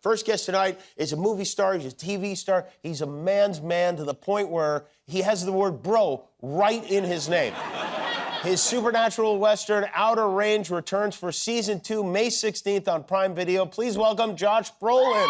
First guest tonight is a movie star, he's a TV star, he's a man's man to the point where he has the word bro right in his name. His supernatural western, Outer Range, returns for season 2, May 16th on Prime Video. Please welcome Josh Brolin.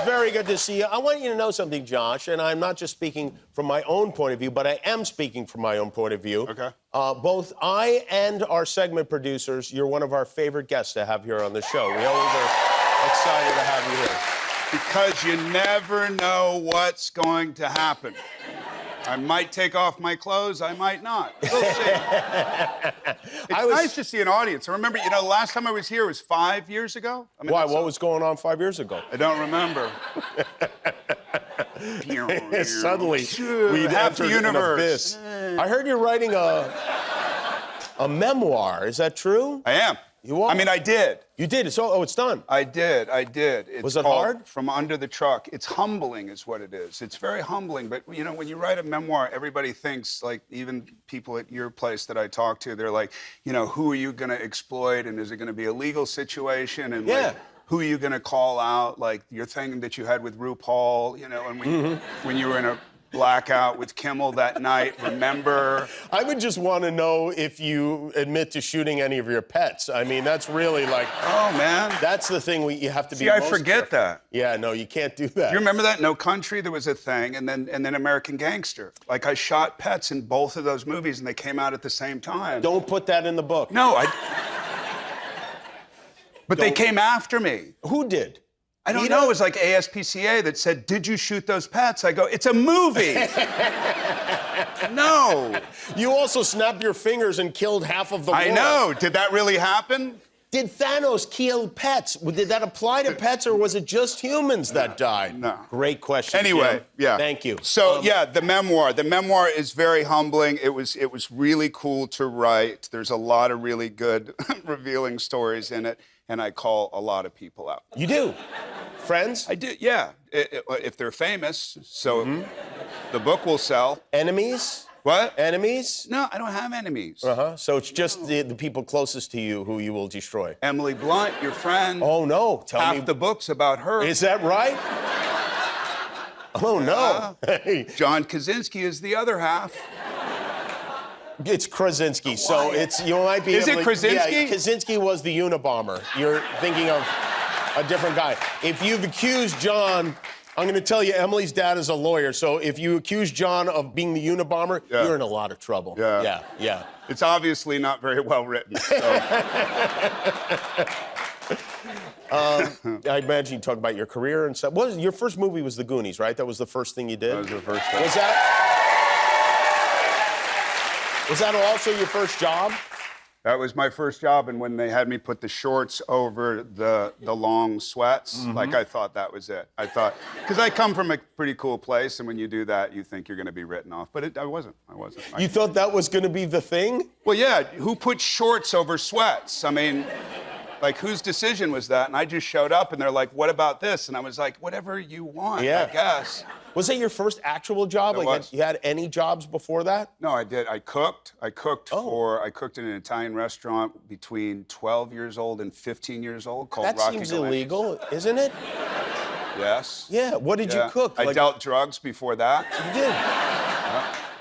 Very good to see you. I want you to know something, Josh, and I'm not just speaking from my own point of view, but I am speaking from my own point of view. Okay. Both I and our segment producers, you're one of our favorite guests to have here on the show. We always are excited to have you here. Because you never know what's going to happen. I might take off my clothes, I might not. We'll see. It's nice to see an audience. I remember, the last time I was here was 5 years ago. Why? What was going on 5 years ago? I don't remember. Suddenly, we'd half the entered an universe. abyss. I heard you're writing a memoir. Is that true? I am. You are? I did. You did? It's done. I did. It's Was it called hard? From Under the Truck. It's humbling is what it is. It's very humbling, but when you write a memoir, everybody thinks, like, even people at your place that I talk to, they're like, who are you going to exploit, and is it going to be a legal situation, and like, who are you going to call out, like your thing that you had with RuPaul, and when you were in a blackout with Kimmel that night, remember? I would just want to know if you admit to shooting any of your pets. I mean, that's really like... Oh, man. That's the thing you have to be See, I most forget careful. that. Yeah, no, you can't do that. You remember that? No Country, there was a thing, and then American Gangster. Like, I shot pets in both of those movies, and they came out at the same time. Don't put that in the book. No, But they came after me. Who did? I don't know. It was like ASPCA that said, "Did you shoot those pets?" I go, "It's a movie." No. You also snapped your fingers and killed half of the world. I know. Did that really happen? Did Thanos kill pets? Did that apply to pets, or was it just humans that died? No. Great question. Anyway, Jim. yeah. Thank you. So, the memoir. The memoir is very humbling. It was really cool to write. There's a lot of really good revealing stories in it, and I call a lot of people out. You do? Friends? I do, yeah. If they're famous, so the book will sell. Enemies? What? Enemies? No, I don't have enemies. Uh-huh. So it's just the people closest to you who you will destroy. Emily Blunt, your friend. Oh, no. Tell me. Half the book's about her. Is that right? Oh, no. Hey. John Krasinski is the other half. It's Krasinski, so you might be... Is it Krasinski? Yeah, Krasinski was the Unabomber. You're thinking of a different guy. If you've accused John... I'm going to tell you, Emily's dad is a lawyer, so if you accuse John of being the Unabomber, you're in a lot of trouble. Yeah. It's obviously not very well written. So. I imagine you talk about your career and stuff. Your first movie was The Goonies, right? That was the first thing you did? That was the first thing. Was that also your first job? That was my first job, and when they had me put the shorts over the long sweats, like, I thought that was it. I thought, because I come from a pretty cool place, and when you do that, you think you're going to be written off. But I wasn't. You thought that was going to be the thing? Well, yeah. Who put shorts over sweats? I mean, like, whose decision was that? And I just showed up, and they're like, "What about this?" And I was like, "Whatever you want, I guess." Was that your first actual job? You had any jobs before that? No, I did. I cooked in an Italian restaurant between 12 years old and 15 years old called That Rocky seems Delicious. illegal, isn't it? Yes. Yeah. What did you cook? I dealt drugs before that. You did?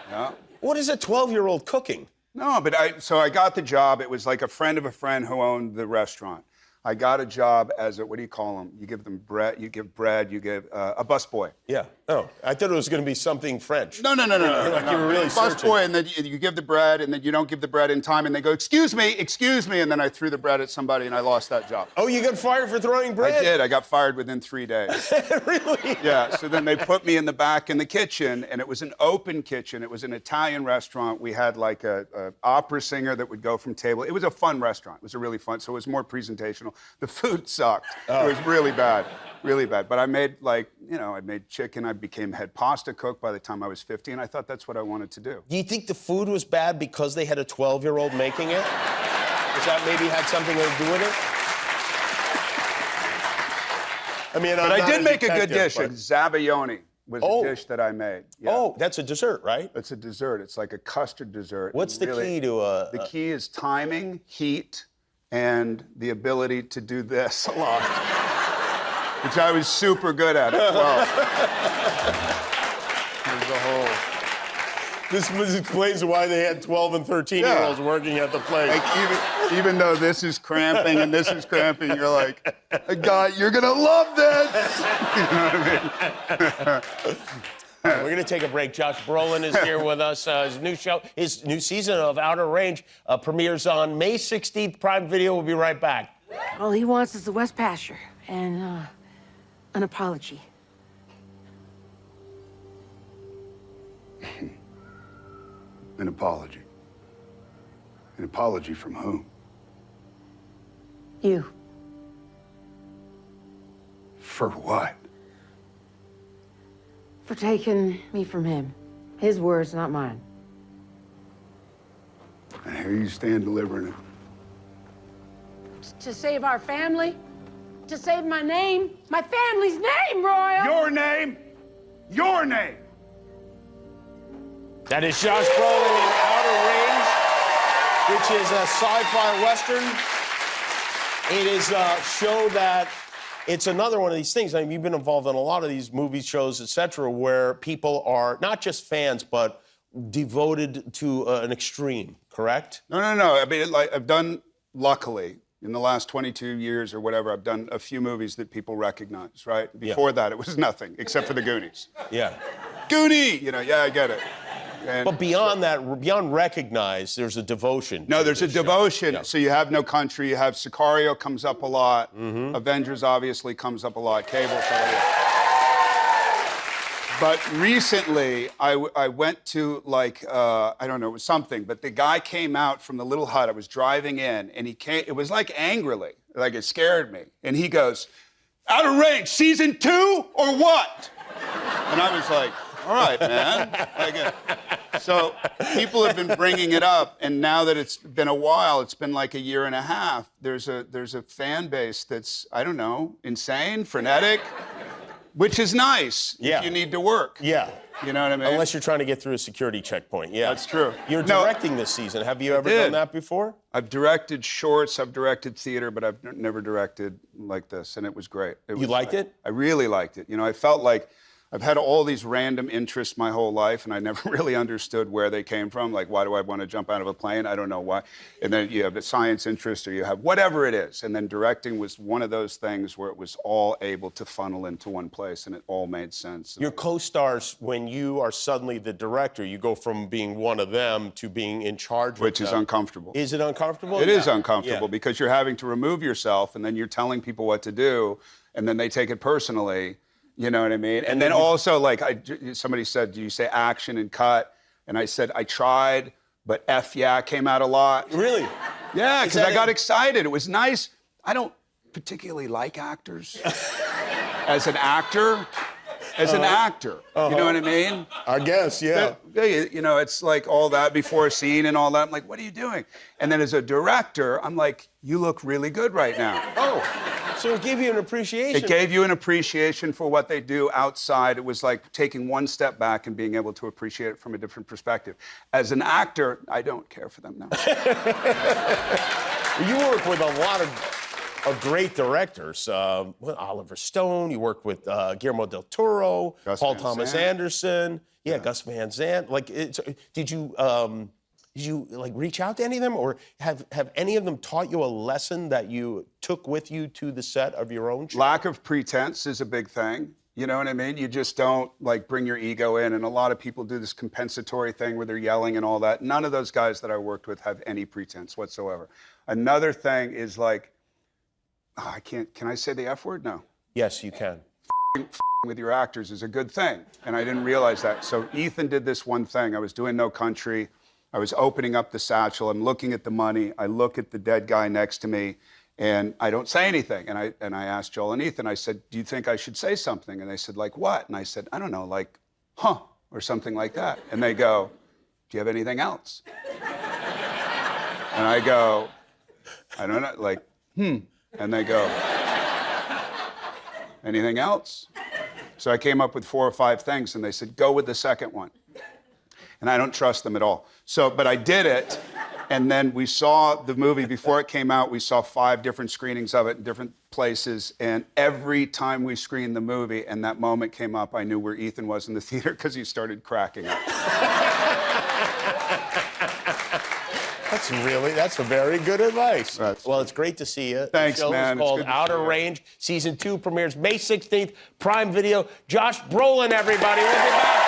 Yeah. What is a 12-year-old cooking? No, but I got the job. It was like a friend of a friend who owned the restaurant. I got a job as what do you call them? You give them bread, you give a busboy. Yeah. Oh, I thought it was going to be something French. No. Like you were really searching. Busboy, and then you give the bread, and then you don't give the bread in time, and they go, excuse me, and then I threw the bread at somebody, and I lost that job. Oh, you got fired for throwing bread? I did. I got fired within 3 days. Really? Yeah, so then they put me in the back in the kitchen, and it was an open kitchen. It was an Italian restaurant. We had like a opera singer that would go from table. It was a fun restaurant. It was a really fun, so it was more presentational. The food sucked. It was really bad. really bad. But I made I made chicken. I became head pasta cook by the time I was 50, and I thought that's what I wanted to do. Do you think the food was bad because they had a 12-year-old making it? Does that maybe had something to do with it? I mean, but I did make a good dish. But... Zabaione was a dish that I made. Yeah. Oh, that's a dessert, right? It's a dessert. It's like a custard dessert. What's the key to a... The key is timing, heat, and the ability to do this a lot, which I was super good at 12. There's the whole... This explains why they had 12 and 13-year-olds working at the place. Like even though this is cramping and this is cramping, you're like, God, you're gonna love this. You know what I mean? We're gonna take a break. Josh Brolin is here with us. His new show, his new season of Outer Range premieres on May 16th. Prime Video. We'll be right back. All he wants is the West Pasture and an apology. An apology. An apology from whom? You. For what? For taking me from him. His words, not mine. And here you stand delivering it. To save our family. To save my name. My family's name, Royal! Your name! Your name! That is Josh Brolin in Outer Range, which is a sci-fi western. It is a show that, it's another one of these things. I mean, you've been involved in a lot of these movies, shows, etc., where people are not just fans, but devoted to an extreme, correct? No. I mean, I've done, luckily, in the last 22 years or whatever, I've done a few movies that people recognize, right? Before that, it was nothing, except for the Goonies. Yeah. Goonie! I get it. But beyond that, beyond recognize, there's a devotion. No, there's a devotion. Yeah. So you have No Country, you have Sicario comes up a lot. Avengers obviously comes up a lot. Cable. But recently, I went to I don't know, it was something, but the guy came out from the little hut. I was driving in, and he came, it was like angrily, like it scared me. And he goes, Outer Range, season 2 or what? And I was like, all right, man. So people have been bringing it up, and now that it's been a while, it's been like a year and a half, there's a fan base that's, I don't know, insane, frenetic, which is nice if you need to work. Yeah. You know what I mean? Unless you're trying to get through a security checkpoint, yeah. That's true. You're directing this season. Have you ever done that before? I've directed shorts, I've directed theater, but I've never directed like this, and it was great. You liked it? I really liked it. I felt like I've had all these random interests my whole life, and I never really understood where they came from. Like, why do I want to jump out of a plane? I don't know why. And then you have a science interest, or you have whatever it is. And then directing was one of those things where it was all able to funnel into one place, and it all made sense. Your co-stars, when you are suddenly the director, you go from being one of them to being in charge of them. Which is uncomfortable. Is it uncomfortable? It is uncomfortable because you're having to remove yourself, and then you're telling people what to do, and then they take it personally. You know what I mean? And then also, somebody said, do you say action and cut? And I said, I tried, but F yeah came out a lot. Really? Yeah, because I got excited. It was nice. I don't particularly like actors. As an actor. You know what I mean? I guess, yeah. It's like all that before a scene and all that. I'm like, what are you doing? And then as a director, I'm like, you look really good right now. Oh, so it gave you an appreciation. It gave you an appreciation for what they do outside. It was like taking one step back and being able to appreciate it from a different perspective. As an actor, I don't care for them now. You work with a lot of great directors. Oliver Stone, you worked with Guillermo del Toro, Paul Thomas Anderson. Yeah, Gus Van Sant. Did you reach out to any of them, or have any of them taught you a lesson that you took with you to the set of your own show? Lack of pretense is a big thing. You know what I mean? You just don't bring your ego in, and a lot of people do this compensatory thing where they're yelling and all that. None of those guys that I worked with have any pretense whatsoever. Another thing is can I say the F word? No. Yes, you can. With your actors is a good thing, and I didn't realize that. So Ethan did this one thing. I was doing No Country. I was opening up the satchel. I'm looking at the money. I look at the dead guy next to me, And I don't say anything. And I asked Joel and Ethan, I said, do you think I should say something? And they said, like what? And I said, I don't know, like, huh, or something like that. And they go, do you have anything else? And I go, I don't know, like, And they go, anything else? So I came up with 4 or 5 things, and they said, go with the second one. And I don't trust them at all. So, but I did it. And then we saw the movie before it came out. We saw 5 different screenings of it in different places. And every time we screened the movie and that moment came up, I knew where Ethan was in the theater because he started cracking up. That's a very good advice. Well, it's great to see you. Thanks, the show man. It's called Outer Range. Season 2 premieres May 16th, Prime Video. Josh Brolin, everybody. We'll be back.